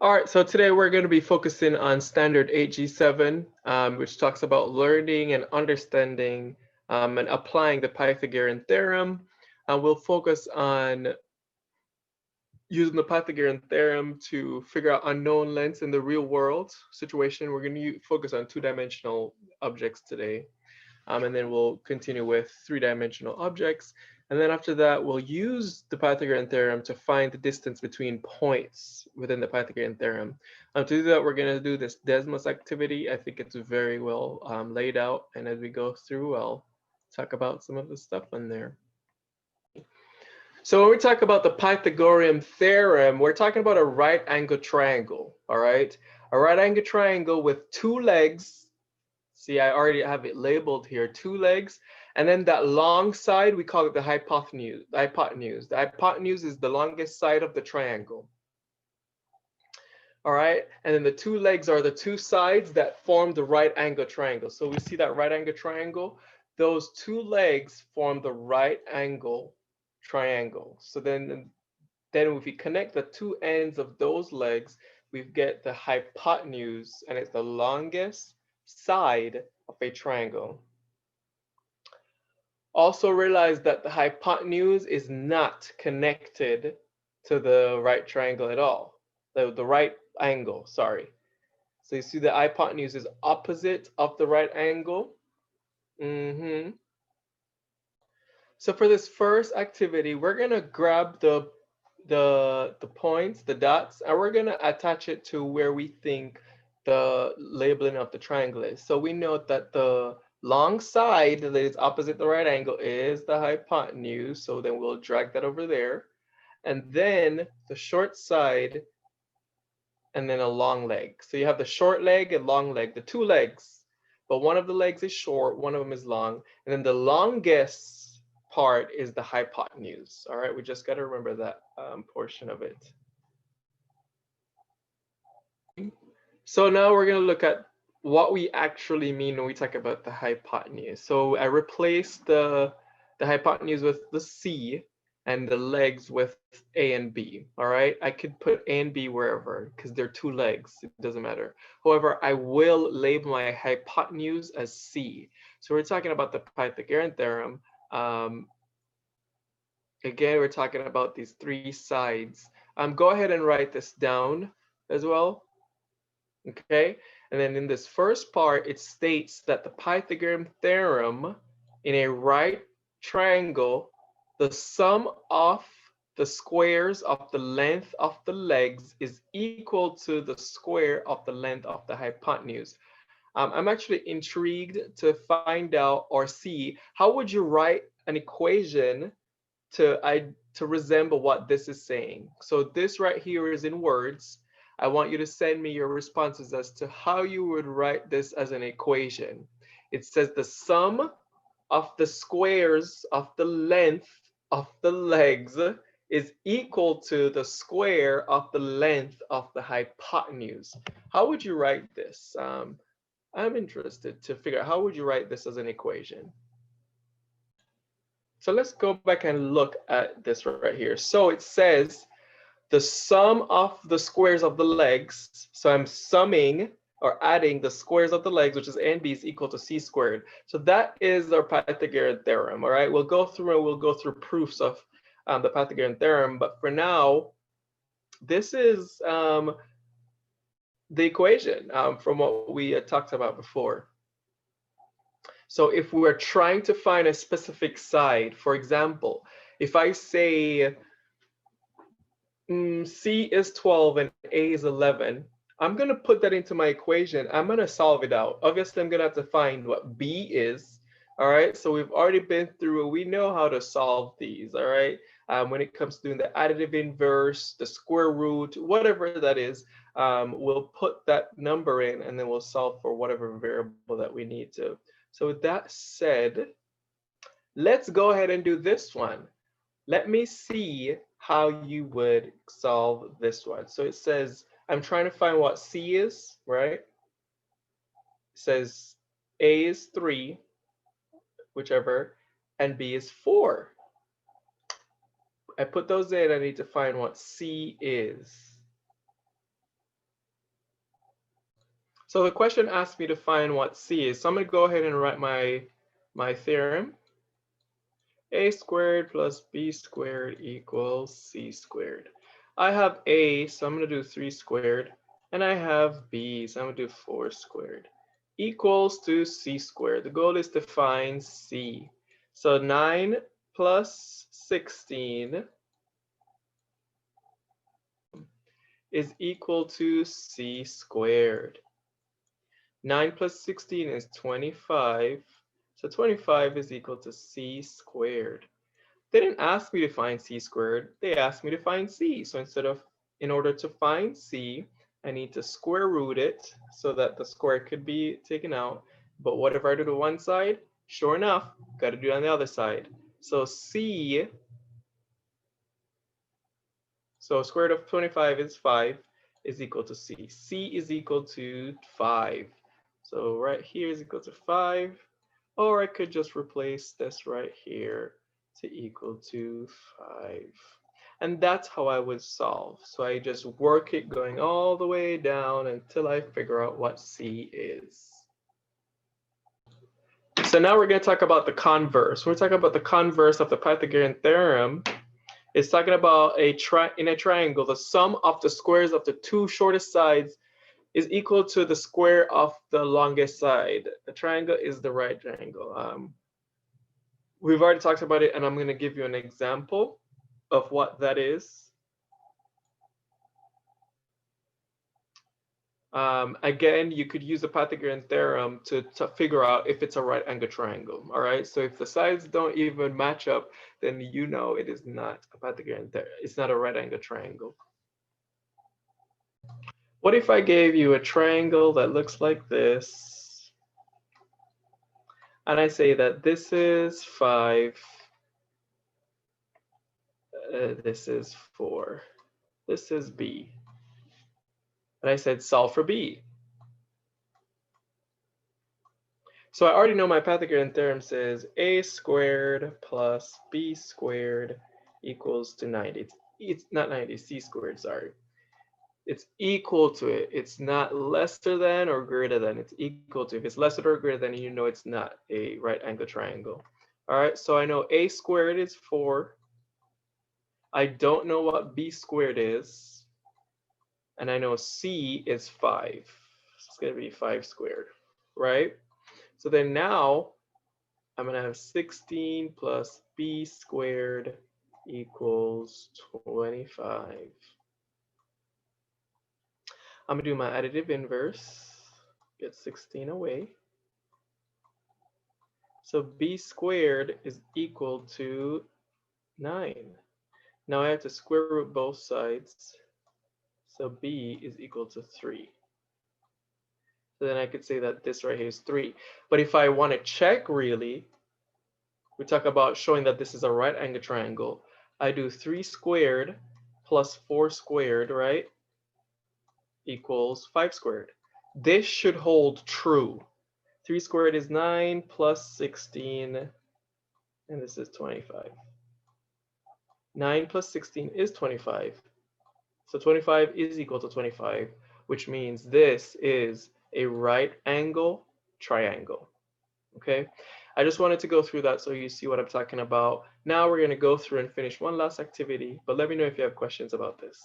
All right, so today we're going to be focusing on standard 8G7, which talks about learning and understanding and applying the Pythagorean theorem. We'll focus on using the Pythagorean theorem to figure out unknown lengths in the real world situation. We're going to focus on two-dimensional objects today, and then we'll continue with three-dimensional objects. And then after that, we'll use the Pythagorean theorem to find the distance between points within the Pythagorean theorem. To do that, we're going to do this Desmos activity. I think it's very well laid out. And as we go through, I'll talk about some of the stuff in there. So when we talk about the Pythagorean theorem, we're talking about a right angle triangle, all right? A right angle triangle with two legs. See, I already have it labeled here, two legs. And then that long side, we call it the hypotenuse. The hypotenuse is the longest side of the triangle. All right, and then the two legs are the two sides that form the right angle triangle. So we see that right angle triangle. Those two legs form the right angle triangle. So then if we connect the two ends of those legs, we get the hypotenuse, and it's the longest side of a triangle. Also realize that the hypotenuse is not connected to the right triangle at all. The right angle, sorry. So you see the hypotenuse is opposite of the right angle. So for this first activity, we're gonna grab the points, the dots, and we're gonna attach it to where we think the labeling of the triangle is. So we know that the long side that is opposite the right angle is the hypotenuse. So then we'll drag that over there. And then the short side, and then a long leg. So you have the short leg and long leg, the two legs, but one of the legs is short, one of them is long. And then the longest part is the hypotenuse. All right, we just got to remember that portion of it. So now we're going to look at what we actually mean when we talk about the hypotenuse. So I replaced the hypotenuse with the C and the legs with A and B. All right, I could put A and B wherever because they're two legs. It doesn't matter. However, I will label my hypotenuse as C. So we're talking about the Pythagorean theorem. Again, we're talking about these three sides. Go ahead and write this down as well. Okay, and then in this first part, it states that the Pythagorean theorem in a right triangle, the sum of the squares of the length of the legs is equal to the square of the length of the hypotenuse. I'm actually intrigued to find out or see how would you write an equation to resemble what this is saying. So this right here is in words. I want you to send me your responses as to how you would write this as an equation. It says the sum of the squares of the length of the legs is equal to the square of the length of the hypotenuse. How would you write this? I'm interested to figure out how would you write this as an equation. So let's go back and look at this right here. So it says the sum of the squares of the legs. So I'm summing or adding the squares of the legs, which is A and B, is equal to C squared. So that is our Pythagorean theorem. All right, we'll go through proofs of the Pythagorean theorem. But for now, this is the equation from what we had talked about before. So if we're trying to find a specific side, for example, if I say C is 12 and A is 11, I'm going to put that into my equation. I'm going to solve it out. Obviously, I'm going to have to find what B is. All right, so we've already been through, we know how to solve these. All right, when it comes to doing the additive inverse, the square root, whatever that is, we'll put that number in and then we'll solve for whatever variable that we need to. So with that said, let's go ahead and do this one. Let me see how you would solve this one. So it says, I'm trying to find what C is, right? It says A is 3, whichever, and B is 4. I put those in, I need to find what C is. So the question asked me to find what c is. So I'm going to go ahead and write my theorem. A squared plus b squared equals c squared. I have a, so I'm going to do 3 squared. And I have b, so I'm going to do 4 squared. Equals to c squared. The goal is to find c. So 9 plus 16 is equal to c squared. 9 plus 16 is 25. So 25 is equal to c squared. They didn't ask me to find c squared. They asked me to find c. So in order to find c, I need to square root it so that the square could be taken out. But whatever I do to one side, sure enough, got to do it on the other side. So c, so square root of 25 is 5, is equal to c. c is equal to 5. So right here is equal to 5. Or I could just replace this right here to equal to 5. And that's how I would solve. So I just work it going all the way down until I figure out what c is. So now we're going to talk about the converse. We're talking about the converse of the Pythagorean theorem. It's talking about in a triangle, the sum of the squares of the two shortest sides is equal to the square of the longest side. The triangle is the right triangle. We've already talked about it, and I'm going to give you an example of what that is. Again, you could use the Pythagorean theorem to figure out if it's a right angle triangle. All right. So if the sides don't even match up, then you know it is not a Pythagorean theorem. It's not a right angle triangle. What if I gave you a triangle that looks like this? And I say that this is 5. This is 4. This is B. And I said solve for B. So I already know my Pythagorean theorem says a squared plus b squared equals to 90. It's not 90, c squared, sorry. It's equal to it. It's not lesser than or greater than. It's equal to. If it's lesser or greater than, you know it's not a right angle triangle. All right, so I know a squared is 4. I don't know what b squared is. And I know c is 5. So it's going to be 5 squared, right? So then now I'm going to have 16 plus b squared equals 25. I'm going to do my additive inverse, get 16 away. So b squared is equal to 9. Now I have to square root both sides. So b is equal to 3. So then I could say that this right here is 3. But if I want to check really, we talk about showing that this is a right angle triangle. I do 3 squared plus 4 squared, right? Equals 5 squared. This should hold true. 3 squared is 9 plus 16, and this is 25. 9 plus 16 is 25. So 25 is equal to 25, which means this is a right angle triangle. Okay, I just wanted to go through that so you see what I'm talking about. Now we're going to go through and finish one last activity, but let me know if you have questions about this.